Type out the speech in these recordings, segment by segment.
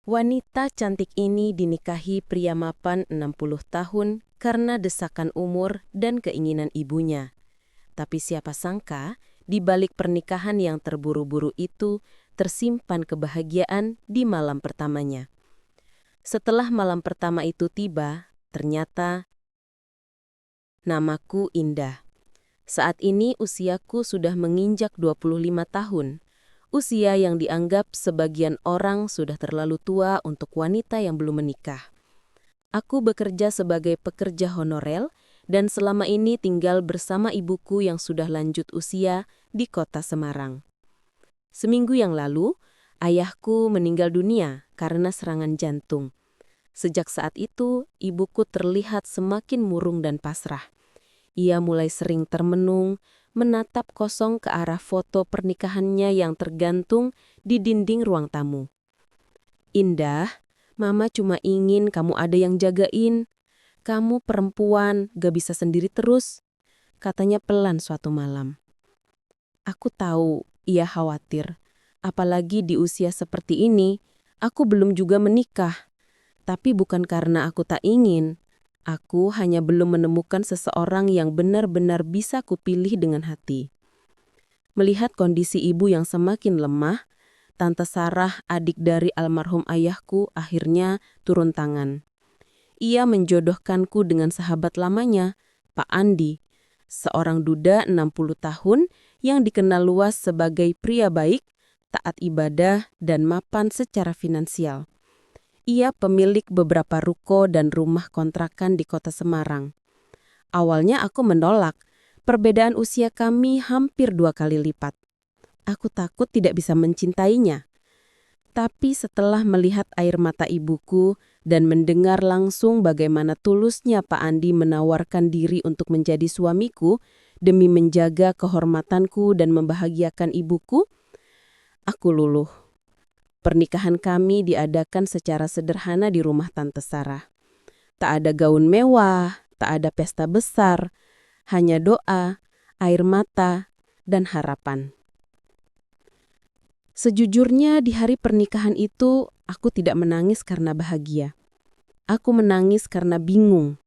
Wanita cantik ini dinikahi pria mapan 60 tahun karena desakan umur dan keinginan ibunya. Tapi siapa sangka, di balik pernikahan yang terburu-buru itu, tersimpan kebahagiaan di malam pertamanya. Setelah malam pertama itu tiba, ternyata namaku Indah. Saat ini usiaku sudah menginjak 25 tahun. Usia yang dianggap sebagian orang sudah terlalu tua untuk wanita yang belum menikah. Aku bekerja sebagai pekerja honorer dan selama ini tinggal bersama ibuku yang sudah lanjut usia di kota Semarang. Seminggu yang lalu, ayahku meninggal dunia karena serangan jantung. Sejak saat itu, ibuku terlihat semakin murung dan pasrah. Ia mulai sering termenung, menatap kosong ke arah foto pernikahannya yang tergantung di dinding ruang tamu. Indah, Mama cuma ingin kamu ada yang jagain. Kamu perempuan, gak bisa sendiri terus, katanya pelan suatu malam. Aku tahu ia khawatir, apalagi di usia seperti ini, aku belum juga menikah. Tapi bukan karena aku tak ingin. Aku hanya belum menemukan seseorang yang benar-benar bisa kupilih dengan hati. Melihat kondisi ibu yang semakin lemah, Tante Sarah, adik dari almarhum ayahku, akhirnya turun tangan. Ia menjodohkanku dengan sahabat lamanya, Pak Andi, seorang duda 60 tahun yang dikenal luas sebagai pria baik, taat ibadah, dan mapan secara finansial. Ia pemilik beberapa ruko dan rumah kontrakan di kota Semarang. Awalnya aku menolak, perbedaan usia kami hampir 2 kali lipat. Aku takut tidak bisa mencintainya. Tapi setelah melihat air mata ibuku dan mendengar langsung bagaimana tulusnya Pak Andi menawarkan diri untuk menjadi suamiku demi menjaga kehormatanku dan membahagiakan ibuku, aku luluh. Pernikahan kami diadakan secara sederhana di rumah Tante Sarah. Tak ada gaun mewah, tak ada pesta besar, hanya doa, air mata, dan harapan. Sejujurnya di hari pernikahan itu, aku tidak menangis karena bahagia. Aku menangis karena bingung.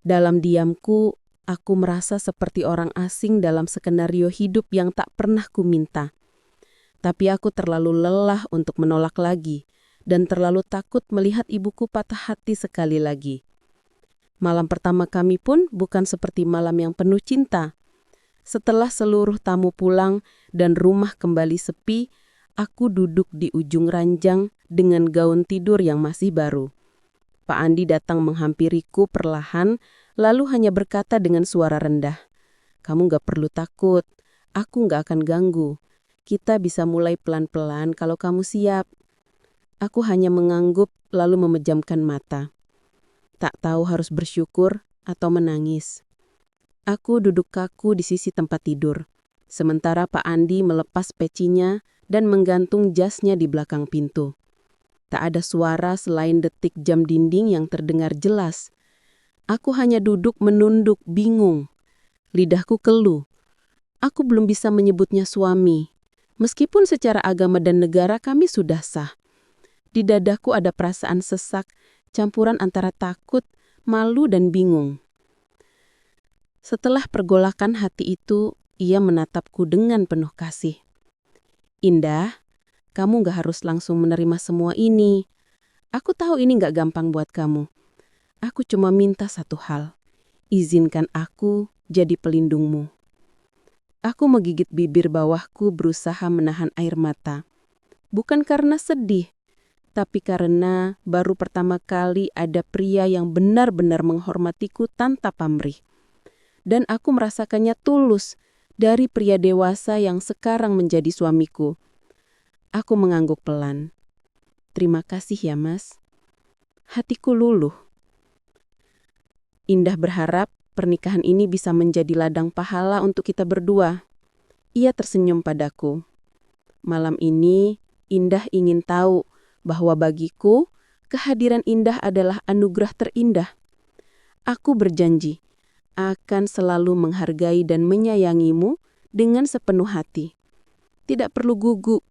Dalam diamku, aku merasa seperti orang asing dalam skenario hidup yang tak pernah kuminta. Tapi aku terlalu lelah untuk menolak lagi, dan terlalu takut melihat ibuku patah hati sekali lagi. Malam pertama kami pun bukan seperti malam yang penuh cinta. Setelah seluruh tamu pulang dan rumah kembali sepi, aku duduk di ujung ranjang dengan gaun tidur yang masih baru. Pak Andi datang menghampiriku perlahan, lalu hanya berkata dengan suara rendah, "Kamu gak perlu takut, aku gak akan ganggu. Kita bisa mulai pelan-pelan kalau kamu siap." Aku hanya mengangguk lalu memejamkan mata. Tak tahu harus bersyukur atau menangis. Aku duduk kaku di sisi tempat tidur, sementara Pak Andi melepas pecinya dan menggantung jasnya di belakang pintu. Tak ada suara selain detik jam dinding yang terdengar jelas. Aku hanya duduk menunduk bingung. Lidahku keluh. Aku belum bisa menyebutnya suami. Meskipun secara agama dan negara kami sudah sah. Di dadaku ada perasaan sesak, campuran antara takut, malu, dan bingung. Setelah pergolakan hati itu, ia menatapku dengan penuh kasih. "Indah, kamu gak harus langsung menerima semua ini. Aku tahu ini gak gampang buat kamu. Aku cuma minta satu hal. Izinkan aku jadi pelindungmu." Aku menggigit bibir bawahku berusaha menahan air mata. Bukan karena sedih, tapi karena baru pertama kali ada pria yang benar-benar menghormatiku tanpa pamrih. Dan aku merasakannya tulus dari pria dewasa yang sekarang menjadi suamiku. Aku mengangguk pelan. "Terima kasih ya, Mas." Hatiku luluh. Indah berharap pernikahan ini bisa menjadi ladang pahala untuk kita berdua. Ia tersenyum padaku. Malam ini, Indah ingin tahu bahwa bagiku, kehadiran Indah adalah anugerah terindah. Aku berjanji akan selalu menghargai dan menyayangimu dengan sepenuh hati. Tidak perlu gugup.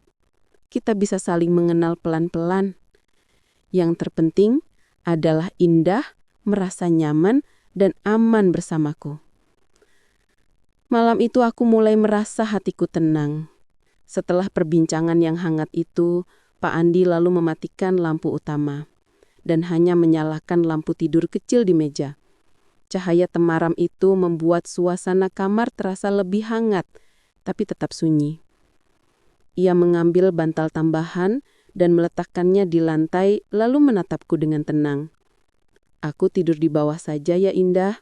Kita bisa saling mengenal pelan-pelan. Yang terpenting adalah Indah merasa nyaman dan aman bersamaku. Malam itu aku mulai merasa hatiku tenang. Setelah perbincangan yang hangat itu, Pak Andi lalu mematikan lampu utama dan hanya menyalakan lampu tidur kecil di meja. Cahaya temaram itu membuat suasana kamar terasa lebih hangat, tapi tetap sunyi. Ia mengambil bantal tambahan dan meletakkannya di lantai, lalu menatapku dengan tenang. Aku tidur di bawah saja ya Indah,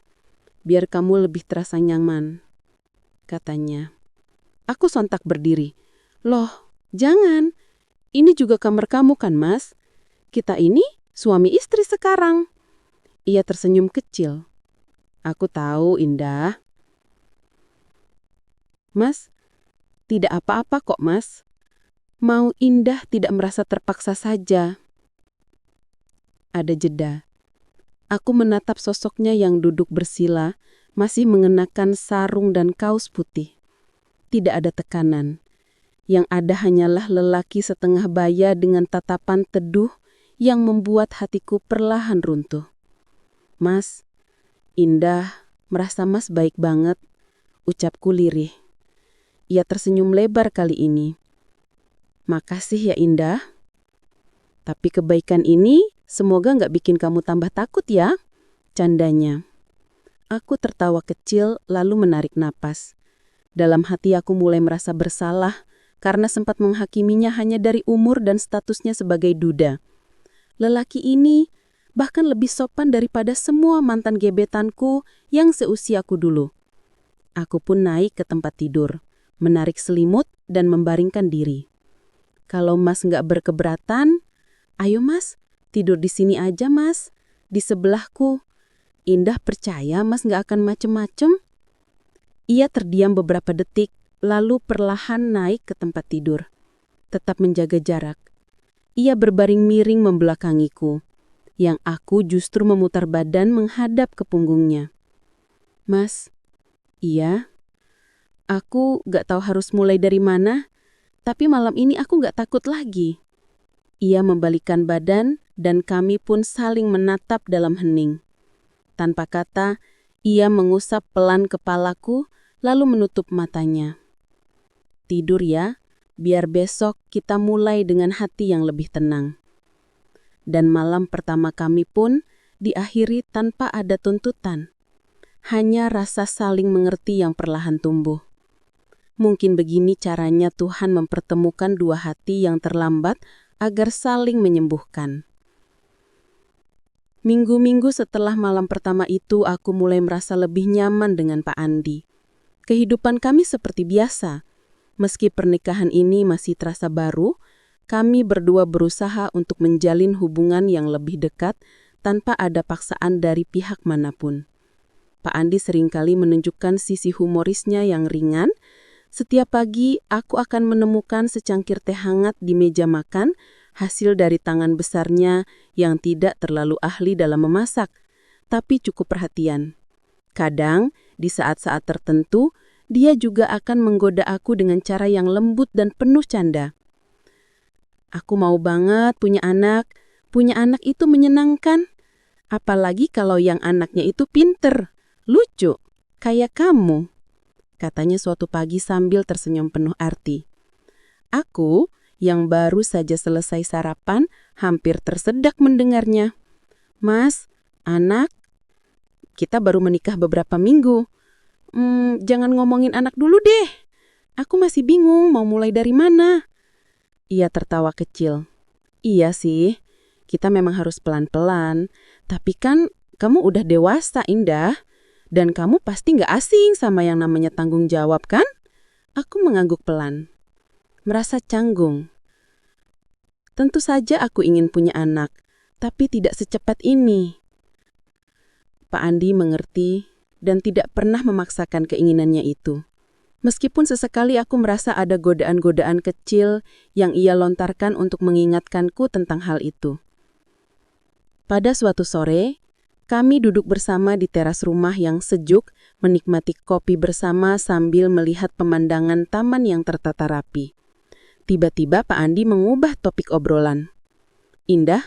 biar kamu lebih terasa nyaman, katanya. Aku sontak berdiri. Loh, jangan. Ini juga kamar kamu kan, Mas? Kita ini suami istri sekarang. Ia tersenyum kecil. Aku tahu, Indah. Mas, tidak apa-apa kok, Mas. Mau Indah tidak merasa terpaksa saja. Ada jeda. Aku menatap sosoknya yang duduk bersila, masih mengenakan sarung dan kaos putih. Tidak ada tekanan. Yang ada hanyalah lelaki setengah baya dengan tatapan teduh yang membuat hatiku perlahan runtuh. Mas, Indah, merasa Mas baik banget, ucapku lirih. Ia tersenyum lebar kali ini. Makasih ya Indah. Tapi kebaikan ini semoga nggak bikin kamu tambah takut ya, candanya. Aku tertawa kecil lalu menarik napas. Dalam hati aku mulai merasa bersalah karena sempat menghakiminya hanya dari umur dan statusnya sebagai duda. Lelaki ini bahkan lebih sopan daripada semua mantan gebetanku yang seusiaku dulu. Aku pun naik ke tempat tidur, menarik selimut dan membaringkan diri. Kalau Mas nggak berkeberatan, ayo Mas, tidur di sini aja Mas, di sebelahku. Indah percaya Mas nggak akan macem-macem. Ia terdiam beberapa detik, lalu perlahan naik ke tempat tidur. Tetap menjaga jarak. Ia berbaring miring membelakangiku, yang aku justru memutar badan menghadap ke punggungnya. Mas, iya, aku nggak tahu harus mulai dari mana, tapi malam ini aku nggak takut lagi. Ia membalikkan badan dan kami pun saling menatap dalam hening. Tanpa kata, ia mengusap pelan kepalaku lalu menutup matanya. Tidur ya, biar besok kita mulai dengan hati yang lebih tenang. Dan malam pertama kami pun diakhiri tanpa ada tuntutan. Hanya rasa saling mengerti yang perlahan tumbuh. Mungkin begini caranya Tuhan mempertemukan dua hati yang terlambat agar saling menyembuhkan. Minggu-minggu setelah malam pertama itu, aku mulai merasa lebih nyaman dengan Pak Andi. Kehidupan kami seperti biasa. Meski pernikahan ini masih terasa baru, kami berdua berusaha untuk menjalin hubungan yang lebih dekat tanpa ada paksaan dari pihak manapun. Pak Andi seringkali menunjukkan sisi humorisnya yang ringan. Setiap pagi, aku akan menemukan secangkir teh hangat di meja makan, hasil dari tangan besarnya yang tidak terlalu ahli dalam memasak, tapi cukup perhatian. Kadang, di saat-saat tertentu, dia juga akan menggoda aku dengan cara yang lembut dan penuh canda. Aku mau banget punya anak. Punya anak itu menyenangkan. Apalagi kalau yang anaknya itu pinter, lucu, kayak kamu, katanya suatu pagi sambil tersenyum penuh arti. Aku, yang baru saja selesai sarapan, hampir tersedak mendengarnya. Mas, anak, kita baru menikah beberapa minggu. Jangan ngomongin anak dulu deh. Aku masih bingung mau mulai dari mana. Ia tertawa kecil. Iya sih, kita memang harus pelan-pelan. Tapi kan kamu udah dewasa, Indah. Dan kamu pasti nggak asing sama yang namanya tanggung jawab, kan? Aku mengangguk pelan. Merasa canggung. Tentu saja aku ingin punya anak, tapi tidak secepat ini. Pak Andi mengerti dan tidak pernah memaksakan keinginannya itu. Meskipun sesekali aku merasa ada godaan-godaan kecil yang ia lontarkan untuk mengingatkanku tentang hal itu. Pada suatu sore, kami duduk bersama di teras rumah yang sejuk, menikmati kopi bersama sambil melihat pemandangan taman yang tertata rapi. Tiba-tiba Pak Andi mengubah topik obrolan. Indah,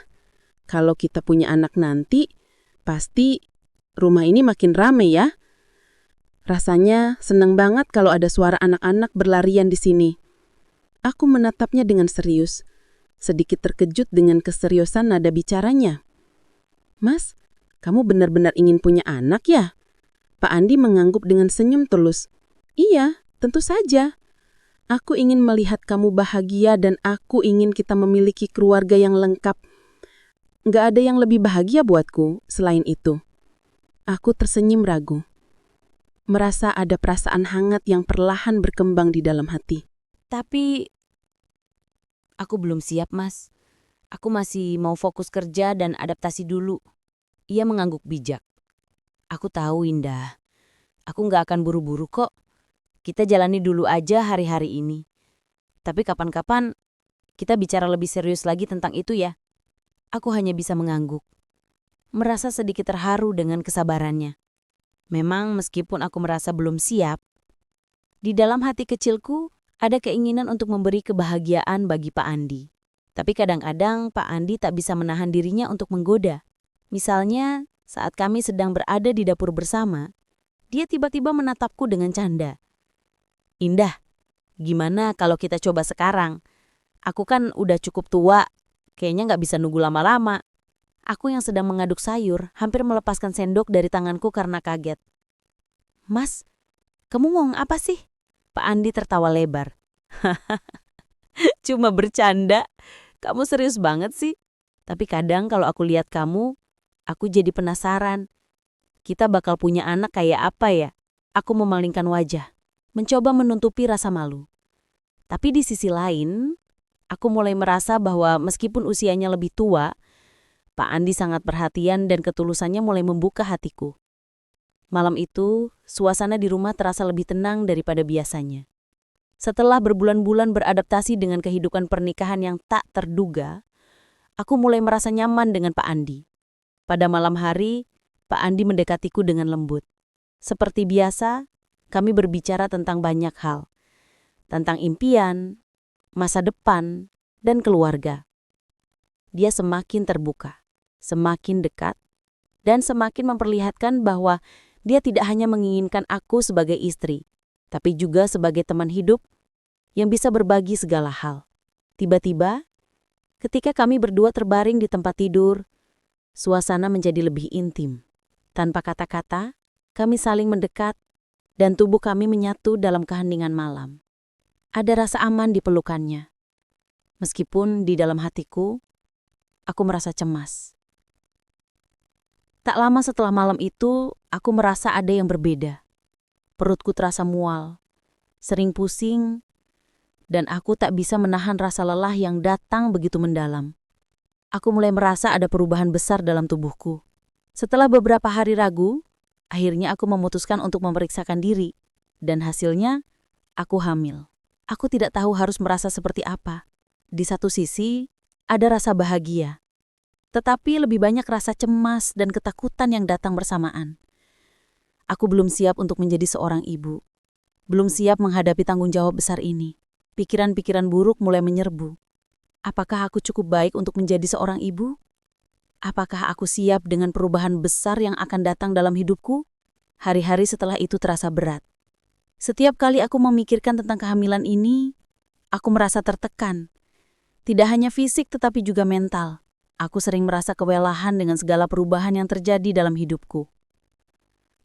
Kalau kita punya anak nanti, pasti rumah ini makin rame ya. Rasanya senang banget kalau ada suara anak-anak berlarian di sini. Aku menatapnya dengan serius, sedikit terkejut dengan keseriusan nada bicaranya. Mas, kamu benar-benar ingin punya anak ya? Pak Andi mengangguk dengan senyum tulus. Iya, tentu saja. Aku ingin melihat kamu bahagia dan aku ingin kita memiliki keluarga yang lengkap. Nggak ada yang lebih bahagia buatku selain itu. Aku tersenyum ragu. Merasa ada perasaan hangat yang perlahan berkembang di dalam hati. Tapi aku belum siap, Mas. Aku masih mau fokus kerja dan adaptasi dulu. Ia mengangguk bijak. Aku tahu, Indah. Aku nggak akan buru-buru kok. Kita jalani dulu aja hari-hari ini. Tapi kapan-kapan kita bicara lebih serius lagi tentang itu ya. Aku hanya bisa mengangguk. Merasa sedikit terharu dengan kesabarannya. Memang meskipun aku merasa belum siap, di dalam hati kecilku ada keinginan untuk memberi kebahagiaan bagi Pak Andi. Tapi kadang-kadang Pak Andi tak bisa menahan dirinya untuk menggoda. Misalnya saat kami sedang berada di dapur bersama, dia tiba-tiba menatapku dengan canda. Indah, gimana kalau kita coba sekarang? Aku kan udah cukup tua, kayaknya nggak bisa nunggu lama-lama. Aku yang sedang mengaduk sayur hampir melepaskan sendok dari tanganku karena kaget. Mas, kamu ngomong apa sih? Pak Andi tertawa lebar. Cuma bercanda. Kamu serius banget sih. Tapi kadang kalau aku lihat kamu, aku jadi penasaran. Kita bakal punya anak kayak apa ya? Aku memalingkan wajah, mencoba menutupi rasa malu. Tapi di sisi lain, aku mulai merasa bahwa meskipun usianya lebih tua, Pak Andi sangat perhatian dan ketulusannya mulai membuka hatiku. Malam itu, suasana di rumah terasa lebih tenang daripada biasanya. Setelah berbulan-bulan beradaptasi dengan kehidupan pernikahan yang tak terduga, aku mulai merasa nyaman dengan Pak Andi. Pada malam hari, Pak Andi mendekatiku dengan lembut. Seperti biasa, kami berbicara tentang banyak hal. Tentang impian, masa depan, dan keluarga. Dia semakin terbuka, semakin dekat, dan semakin memperlihatkan bahwa dia tidak hanya menginginkan aku sebagai istri, tapi juga sebagai teman hidup yang bisa berbagi segala hal. Tiba-tiba, ketika kami berdua terbaring di tempat tidur, suasana menjadi lebih intim. Tanpa kata-kata, kami saling mendekat, dan tubuh kami menyatu dalam keheningan malam. Ada rasa aman di pelukannya. Meskipun di dalam hatiku, aku merasa cemas. Tak lama setelah malam itu, aku merasa ada yang berbeda. Perutku terasa mual, sering pusing, dan aku tak bisa menahan rasa lelah yang datang begitu mendalam. Aku mulai merasa ada perubahan besar dalam tubuhku. Setelah beberapa hari ragu, akhirnya aku memutuskan untuk memeriksakan diri, dan hasilnya, aku hamil. Aku tidak tahu harus merasa seperti apa. Di satu sisi, ada rasa bahagia. Tetapi lebih banyak rasa cemas dan ketakutan yang datang bersamaan. Aku belum siap untuk menjadi seorang ibu. Belum siap menghadapi tanggung jawab besar ini. Pikiran-pikiran buruk mulai menyerbu. Apakah aku cukup baik untuk menjadi seorang ibu? Apakah aku siap dengan perubahan besar yang akan datang dalam hidupku? Hari-hari setelah itu terasa berat. Setiap kali aku memikirkan tentang kehamilan ini, aku merasa tertekan. Tidak hanya fisik tetapi juga mental. Aku sering merasa kewalahan dengan segala perubahan yang terjadi dalam hidupku.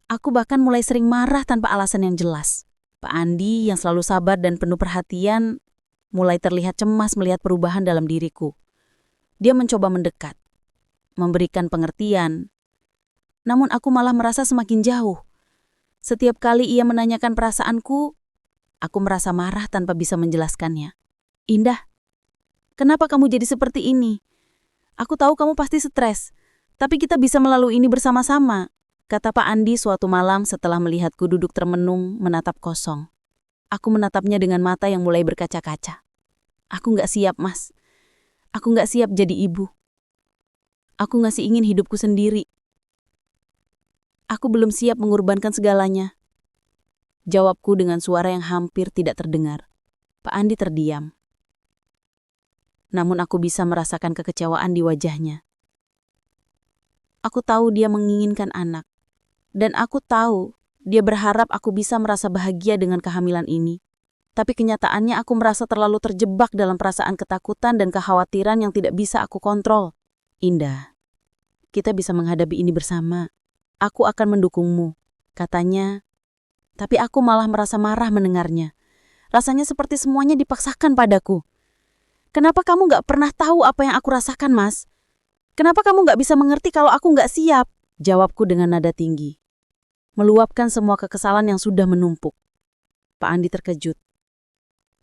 Aku bahkan mulai sering marah tanpa alasan yang jelas. Pak Andi yang selalu sabar dan penuh perhatian mulai terlihat cemas melihat perubahan dalam diriku. Dia mencoba mendekat, memberikan pengertian. Namun aku malah merasa semakin jauh. Setiap kali ia menanyakan perasaanku, aku merasa marah tanpa bisa menjelaskannya. Indah, kenapa kamu jadi seperti ini? Aku tahu kamu pasti stres, tapi kita bisa melalui ini bersama-sama, kata Pak Andi suatu malam setelah melihatku duduk termenung menatap kosong. Aku menatapnya dengan mata yang mulai berkaca-kaca. Aku nggak siap, Mas. Aku nggak siap jadi ibu. Aku masih ingin hidupku sendiri. Aku belum siap mengorbankan segalanya. Jawabku dengan suara yang hampir tidak terdengar. Pak Andi terdiam. Namun aku bisa merasakan kekecewaan di wajahnya. Aku tahu dia menginginkan anak. Dan aku tahu dia berharap aku bisa merasa bahagia dengan kehamilan ini. Tapi kenyataannya aku merasa terlalu terjebak dalam perasaan ketakutan dan kekhawatiran yang tidak bisa aku kontrol. Indah, kita bisa menghadapi ini bersama. Aku akan mendukungmu, katanya. Tapi aku malah merasa marah mendengarnya. Rasanya seperti semuanya dipaksakan padaku. Kenapa kamu gak pernah tahu apa yang aku rasakan, Mas? Kenapa kamu gak bisa mengerti kalau aku gak siap? Jawabku dengan nada tinggi, meluapkan semua kekesalan yang sudah menumpuk. Pak Andi terkejut,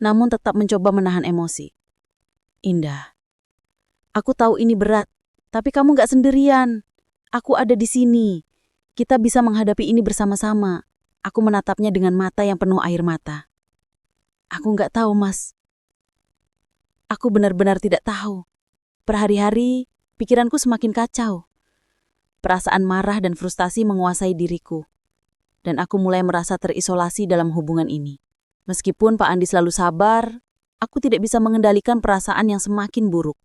namun tetap mencoba menahan emosi. Indah, aku tahu ini berat, tapi kamu gak sendirian. Aku ada di sini. Kita bisa menghadapi ini bersama-sama. Aku menatapnya dengan mata yang penuh air mata. Aku gak tahu, Mas. Aku benar-benar tidak tahu. Per hari-hari, pikiranku semakin kacau. Perasaan marah dan frustasi menguasai diriku. Dan aku mulai merasa terisolasi dalam hubungan ini. Meskipun Pak Andi selalu sabar, aku tidak bisa mengendalikan perasaan yang semakin buruk.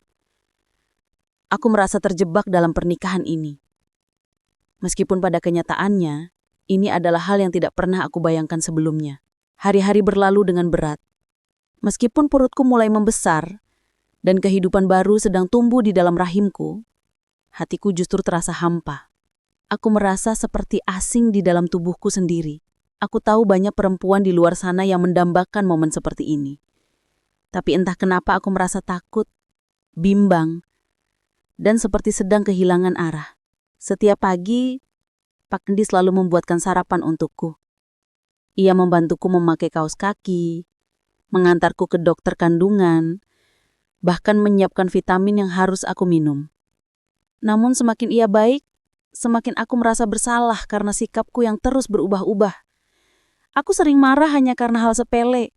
Aku merasa terjebak dalam pernikahan ini. Meskipun pada kenyataannya, ini adalah hal yang tidak pernah aku bayangkan sebelumnya. Hari-hari berlalu dengan berat. Meskipun perutku mulai membesar, dan kehidupan baru sedang tumbuh di dalam rahimku, hatiku justru terasa hampa. Aku merasa seperti asing di dalam tubuhku sendiri. Aku tahu banyak perempuan di luar sana yang mendambakan momen seperti ini. Tapi entah kenapa aku merasa takut, bimbang, dan seperti sedang kehilangan arah. Setiap pagi, Pak Andi selalu membuatkan sarapan untukku. Ia membantuku memakai kaos kaki, mengantarku ke dokter kandungan, bahkan menyiapkan vitamin yang harus aku minum. Namun semakin ia baik, semakin aku merasa bersalah karena sikapku yang terus berubah-ubah. Aku sering marah hanya karena hal sepele.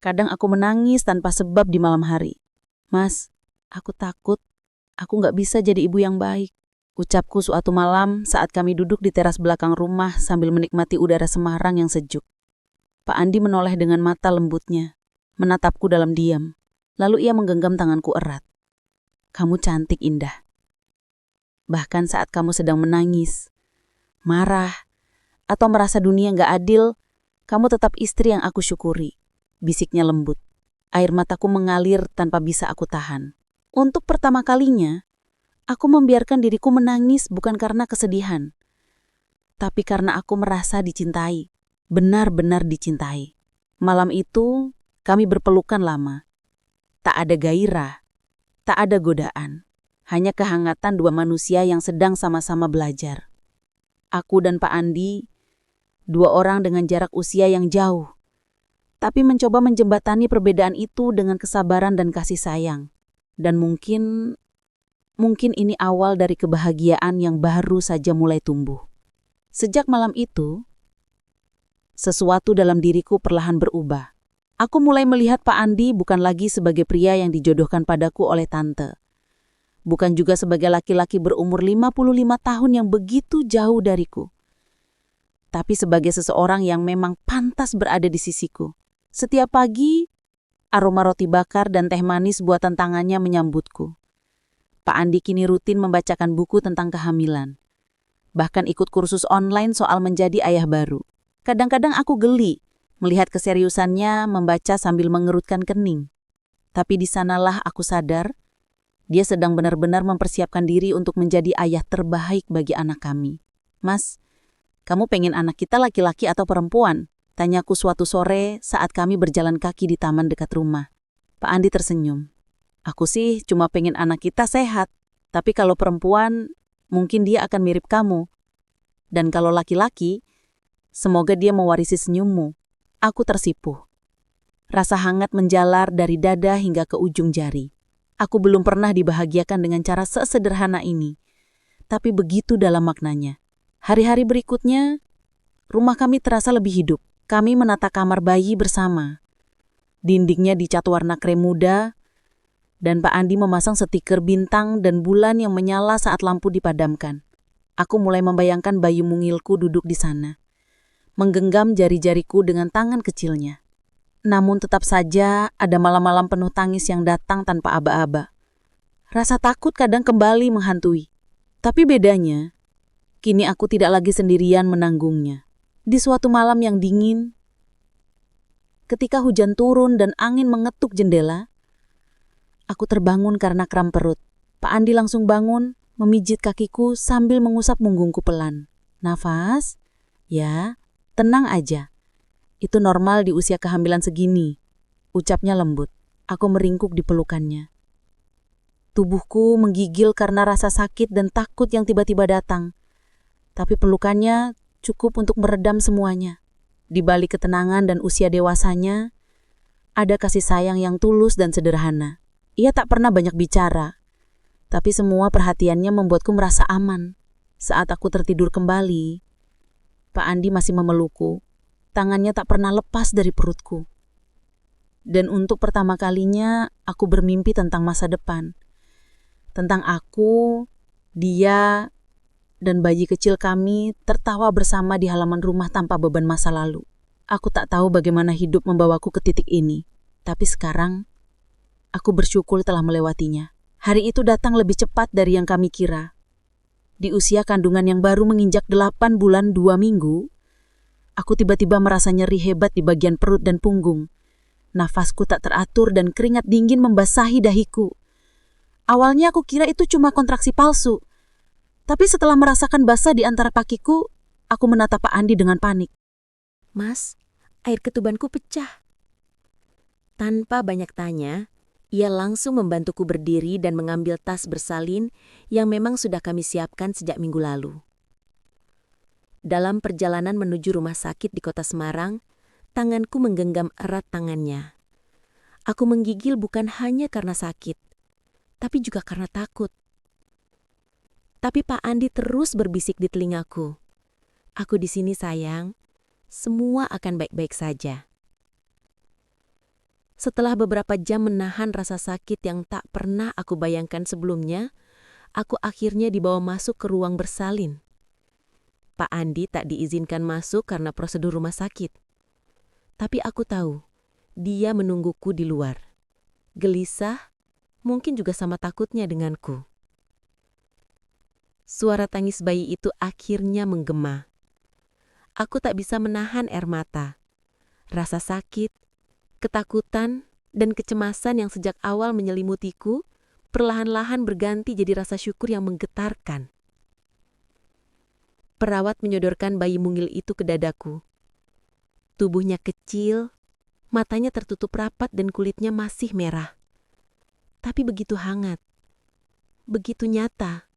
Kadang aku menangis tanpa sebab di malam hari. Mas, aku takut aku gak bisa jadi ibu yang baik. Ucapku suatu malam saat kami duduk di teras belakang rumah sambil menikmati udara Semarang yang sejuk. Pak Andi menoleh dengan mata lembutnya, menatapku dalam diam. Lalu ia menggenggam tanganku erat. Kamu cantik, Indah. Bahkan saat kamu sedang menangis, marah, atau merasa dunia gak adil, kamu tetap istri yang aku syukuri. Bisiknya lembut. Air mataku mengalir tanpa bisa aku tahan. Untuk pertama kalinya, aku membiarkan diriku menangis bukan karena kesedihan, tapi karena aku merasa dicintai, benar-benar dicintai. Malam itu, kami berpelukan lama. Tak ada gairah, tak ada godaan. Hanya kehangatan dua manusia yang sedang sama-sama belajar. Aku dan Pak Andi, dua orang dengan jarak usia yang jauh, tapi mencoba menjembatani perbedaan itu dengan kesabaran dan kasih sayang. Dan mungkin ini awal dari kebahagiaan yang baru saja mulai tumbuh. Sejak malam itu, sesuatu dalam diriku perlahan berubah. Aku mulai melihat Pak Andi bukan lagi sebagai pria yang dijodohkan padaku oleh tante. Bukan juga sebagai laki-laki berumur 55 tahun yang begitu jauh dariku. Tapi sebagai seseorang yang memang pantas berada di sisiku. Setiap pagi, aroma roti bakar dan teh manis buatan tangannya menyambutku. Pak Andi kini rutin membacakan buku tentang kehamilan. Bahkan ikut kursus online soal menjadi ayah baru. Kadang-kadang aku geli melihat keseriusannya membaca sambil mengerutkan kening. Tapi di sanalah aku sadar, dia sedang benar-benar mempersiapkan diri untuk menjadi ayah terbaik bagi anak kami. Mas, kamu pengen anak kita laki-laki atau perempuan? Tanyaku suatu sore saat kami berjalan kaki di taman dekat rumah. Pak Andi tersenyum. Aku sih cuma pengen anak kita sehat. Tapi kalau perempuan, mungkin dia akan mirip kamu. Dan kalau laki-laki, semoga dia mewarisi senyummu. Aku tersipu. Rasa hangat menjalar dari dada hingga ke ujung jari. Aku belum pernah dibahagiakan dengan cara sesederhana ini. Tapi begitu dalam maknanya. Hari-hari berikutnya, rumah kami terasa lebih hidup. Kami menata kamar bayi bersama. Dindingnya dicat warna krem muda, dan Pak Andi memasang stiker bintang dan bulan yang menyala saat lampu dipadamkan. Aku mulai membayangkan bayi mungilku duduk di sana, menggenggam jari-jariku dengan tangan kecilnya. Namun tetap saja ada malam-malam penuh tangis yang datang tanpa aba-aba. Rasa takut kadang kembali menghantui. Tapi bedanya, kini aku tidak lagi sendirian menanggungnya. Di suatu malam yang dingin, ketika hujan turun dan angin mengetuk jendela, aku terbangun karena kram perut. Pak Andi langsung bangun, memijit kakiku sambil mengusap punggungku pelan. Nafas, ya, tenang aja. Itu normal di usia kehamilan segini, ucapnya lembut. Aku meringkuk di pelukannya. Tubuhku menggigil karena rasa sakit dan takut yang tiba-tiba datang. Tapi pelukannya cukup untuk meredam semuanya. Di balik ketenangan dan usia dewasanya, ada kasih sayang yang tulus dan sederhana. Ia tak pernah banyak bicara, tapi semua perhatiannya membuatku merasa aman. Saat aku tertidur kembali, Pak Andi masih memelukku. Tangannya tak pernah lepas dari perutku. Dan untuk pertama kalinya, aku bermimpi tentang masa depan. Tentang aku, dia, dan bayi kecil kami tertawa bersama di halaman rumah tanpa beban masa lalu. Aku tak tahu bagaimana hidup membawaku ke titik ini. Tapi sekarang, aku bersyukur telah melewatinya. Hari itu datang lebih cepat dari yang kami kira. Di usia kandungan yang baru menginjak 8 bulan 2 minggu, aku tiba-tiba merasa nyeri hebat di bagian perut dan punggung. Nafasku tak teratur dan keringat dingin membasahi dahiku. Awalnya aku kira itu cuma kontraksi palsu. Tapi setelah merasakan basah di antara kakiku, aku menatap Pak Andi dengan panik. Mas, air ketubanku pecah. Tanpa banyak tanya, ia langsung membantuku berdiri dan mengambil tas bersalin yang memang sudah kami siapkan sejak minggu lalu. Dalam perjalanan menuju rumah sakit di kota Semarang, tanganku menggenggam erat tangannya. Aku menggigil bukan hanya karena sakit, tapi juga karena takut. Tapi Pak Andi terus berbisik di telingaku. Aku di sini sayang, semua akan baik-baik saja. Setelah beberapa jam menahan rasa sakit yang tak pernah aku bayangkan sebelumnya, aku akhirnya dibawa masuk ke ruang bersalin. Pak Andi tak diizinkan masuk karena prosedur rumah sakit. Tapi aku tahu, dia menungguku di luar. Gelisah, mungkin juga sama takutnya denganku. Suara tangis bayi itu akhirnya menggema. Aku tak bisa menahan air mata. Rasa sakit, ketakutan, dan kecemasan yang sejak awal menyelimutiku, perlahan-lahan berganti jadi rasa syukur yang menggetarkan. Perawat menyodorkan bayi mungil itu ke dadaku. Tubuhnya kecil, matanya tertutup rapat dan kulitnya masih merah. Tapi begitu hangat, begitu nyata.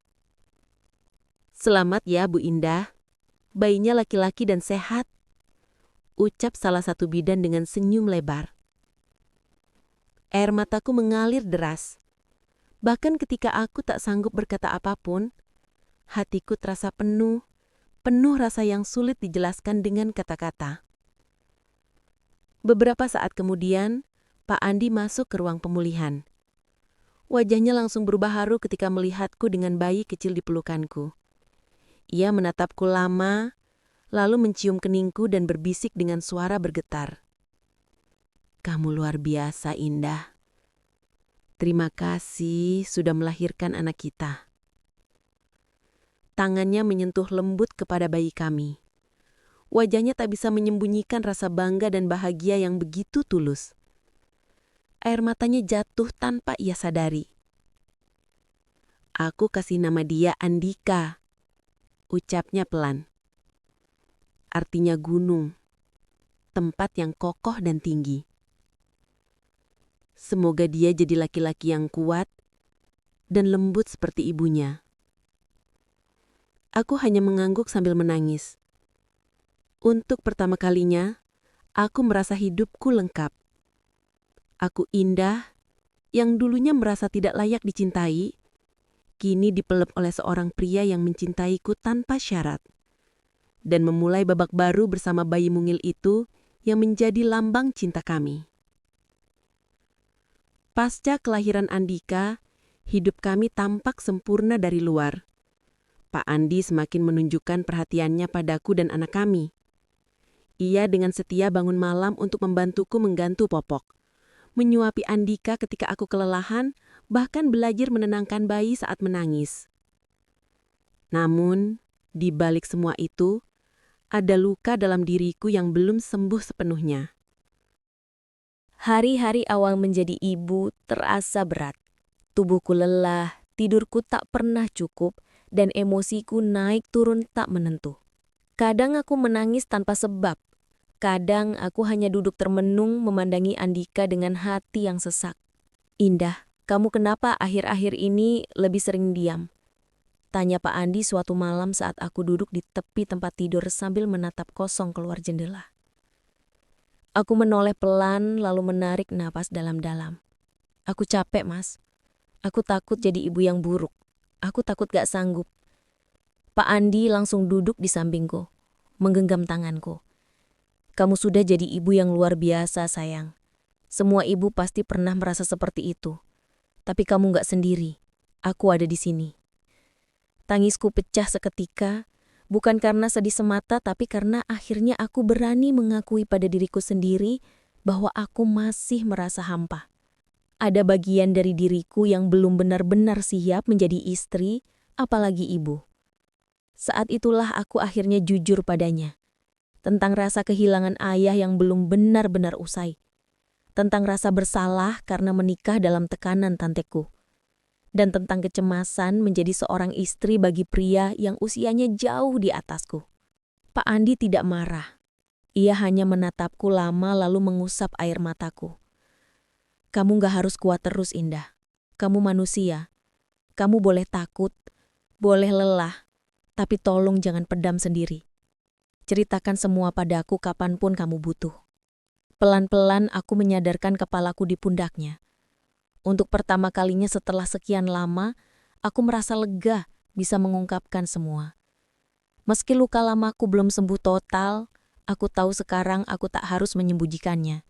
Selamat ya Bu Indah, bayinya laki-laki dan sehat, ucap salah satu bidan dengan senyum lebar. Air mataku mengalir deras. Bahkan ketika aku tak sanggup berkata apapun, hatiku terasa penuh rasa yang sulit dijelaskan dengan kata-kata. Beberapa saat kemudian, Pak Andi masuk ke ruang pemulihan. Wajahnya langsung berubah haru ketika melihatku dengan bayi kecil di pelukanku. Ia menatapku lama, lalu mencium keningku dan berbisik dengan suara bergetar. Kamu luar biasa, Indah. Terima kasih sudah melahirkan anak kita. Tangannya menyentuh lembut kepada bayi kami. Wajahnya tak bisa menyembunyikan rasa bangga dan bahagia yang begitu tulus. Air matanya jatuh tanpa ia sadari. Aku kasih nama dia Andika, ucapnya pelan. Artinya gunung, tempat yang kokoh dan tinggi. Semoga dia jadi laki-laki yang kuat dan lembut seperti ibunya. Aku hanya mengangguk sambil menangis. Untuk pertama kalinya, aku merasa hidupku lengkap. Aku Indah, yang dulunya merasa tidak layak dicintai, kini dipelep oleh seorang pria yang mencintaiku tanpa syarat. Dan memulai babak baru bersama bayi mungil itu yang menjadi lambang cinta kami. Pasca kelahiran Andika, hidup kami tampak sempurna dari luar. Pak Andi semakin menunjukkan perhatiannya padaku dan anak kami. Ia dengan setia bangun malam untuk membantuku menggantu popok, menyuapi Andika ketika aku kelelahan, bahkan belajar menenangkan bayi saat menangis. Namun, di balik semua itu, ada luka dalam diriku yang belum sembuh sepenuhnya. Hari-hari awal menjadi ibu terasa berat. Tubuhku lelah, tidurku tak pernah cukup, dan emosiku naik turun tak menentu. Kadang aku menangis tanpa sebab. Kadang aku hanya duduk termenung memandangi Andika dengan hati yang sesak. Indah, kamu kenapa akhir-akhir ini lebih sering diam? Tanya Pak Andi suatu malam saat aku duduk di tepi tempat tidur sambil menatap kosong keluar jendela. Aku menoleh pelan lalu menarik napas dalam-dalam. Aku capek, Mas. Aku takut jadi ibu yang buruk. Aku takut gak sanggup. Pak Andi langsung duduk di sampingku, menggenggam tanganku. Kamu sudah jadi ibu yang luar biasa, sayang. Semua ibu pasti pernah merasa seperti itu. Tapi kamu gak sendiri. Aku ada di sini. Tangisku pecah seketika, bukan karena sedih semata, tapi karena akhirnya aku berani mengakui pada diriku sendiri bahwa aku masih merasa hampa. Ada bagian dari diriku yang belum benar-benar siap menjadi istri, apalagi ibu. Saat itulah aku akhirnya jujur padanya. Tentang rasa kehilangan ayah yang belum benar-benar usai. Tentang rasa bersalah karena menikah dalam tekanan tanteku. Dan tentang kecemasan menjadi seorang istri bagi pria yang usianya jauh di atasku. Pak Andi tidak marah. Ia hanya menatapku lama lalu mengusap air mataku. Kamu gak harus kuat terus, Indah. Kamu manusia. Kamu boleh takut, boleh lelah, tapi tolong jangan pedam sendiri. Ceritakan semua padaku kapanpun kamu butuh. Pelan-pelan aku menyadarkan kepalaku di pundaknya. Untuk pertama kalinya setelah sekian lama, aku merasa lega bisa mengungkapkan semua. Meski luka lamaku belum sembuh total, aku tahu sekarang aku tak harus menyembunyikannya.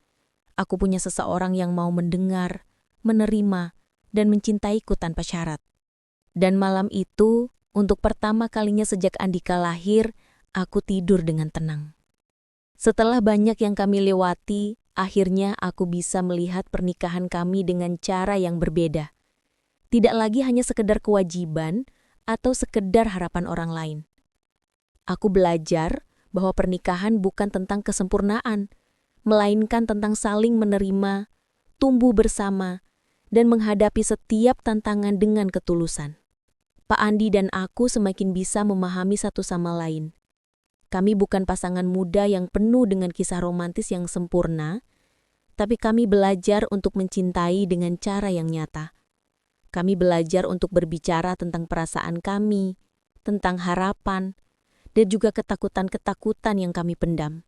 Aku punya seseorang yang mau mendengar, menerima, dan mencintaiku tanpa syarat. Dan malam itu, untuk pertama kalinya sejak Andika lahir, aku tidur dengan tenang. Setelah banyak yang kami lewati, akhirnya aku bisa melihat pernikahan kami dengan cara yang berbeda. Tidak lagi hanya sekedar kewajiban atau sekedar harapan orang lain. Aku belajar bahwa pernikahan bukan tentang kesempurnaan, melainkan tentang saling menerima, tumbuh bersama, dan menghadapi setiap tantangan dengan ketulusan. Pak Andi dan aku semakin bisa memahami satu sama lain. Kami bukan pasangan muda yang penuh dengan kisah romantis yang sempurna, tapi kami belajar untuk mencintai dengan cara yang nyata. Kami belajar untuk berbicara tentang perasaan kami, tentang harapan, dan juga ketakutan-ketakutan yang kami pendam.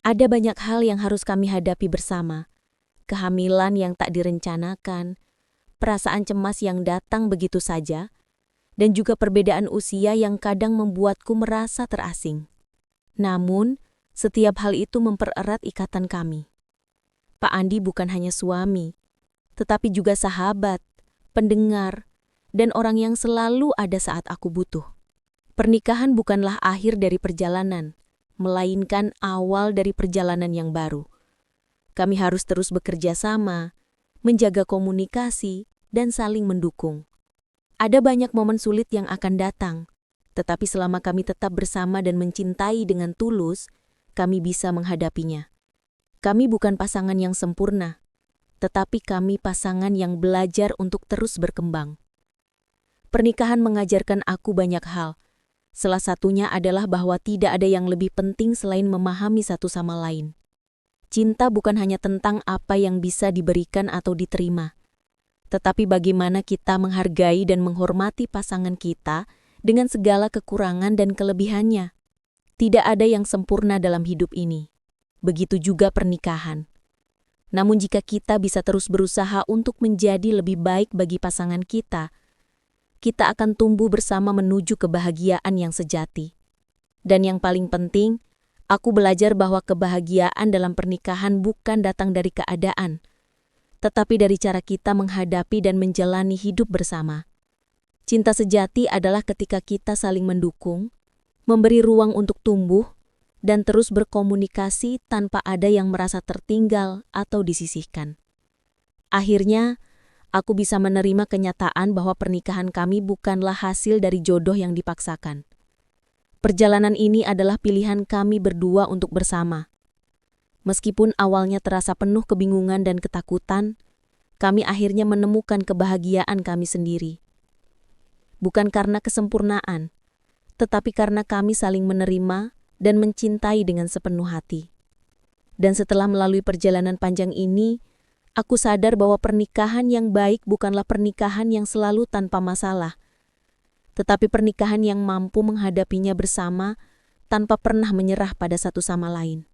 Ada banyak hal yang harus kami hadapi bersama. Kehamilan yang tak direncanakan, perasaan cemas yang datang begitu saja, dan juga perbedaan usia yang kadang membuatku merasa terasing. Namun, setiap hal itu mempererat ikatan kami. Pak Andi bukan hanya suami, tetapi juga sahabat, pendengar, dan orang yang selalu ada saat aku butuh. Pernikahan bukanlah akhir dari perjalanan, melainkan awal dari perjalanan yang baru. Kami harus terus bekerja sama, menjaga komunikasi, dan saling mendukung. Ada banyak momen sulit yang akan datang, tetapi selama kami tetap bersama dan mencintai dengan tulus, kami bisa menghadapinya. Kami bukan pasangan yang sempurna, tetapi kami pasangan yang belajar untuk terus berkembang. Pernikahan mengajarkan aku banyak hal. Salah satunya adalah bahwa tidak ada yang lebih penting selain memahami satu sama lain. Cinta bukan hanya tentang apa yang bisa diberikan atau diterima, tetapi bagaimana kita menghargai dan menghormati pasangan kita dengan segala kekurangan dan kelebihannya. Tidak ada yang sempurna dalam hidup ini. Begitu juga pernikahan. Namun jika kita bisa terus berusaha untuk menjadi lebih baik bagi pasangan kita akan tumbuh bersama menuju kebahagiaan yang sejati. Dan yang paling penting, aku belajar bahwa kebahagiaan dalam pernikahan bukan datang dari keadaan, tetapi dari cara kita menghadapi dan menjalani hidup bersama. Cinta sejati adalah ketika kita saling mendukung, memberi ruang untuk tumbuh, dan terus berkomunikasi tanpa ada yang merasa tertinggal atau disisihkan. Akhirnya, aku bisa menerima kenyataan bahwa pernikahan kami bukanlah hasil dari jodoh yang dipaksakan. Perjalanan ini adalah pilihan kami berdua untuk bersama. Meskipun awalnya terasa penuh kebingungan dan ketakutan, kami akhirnya menemukan kebahagiaan kami sendiri. Bukan karena kesempurnaan, tetapi karena kami saling menerima dan mencintai dengan sepenuh hati. Dan setelah melalui perjalanan panjang ini, aku sadar bahwa pernikahan yang baik bukanlah pernikahan yang selalu tanpa masalah, tetapi pernikahan yang mampu menghadapinya bersama tanpa pernah menyerah pada satu sama lain.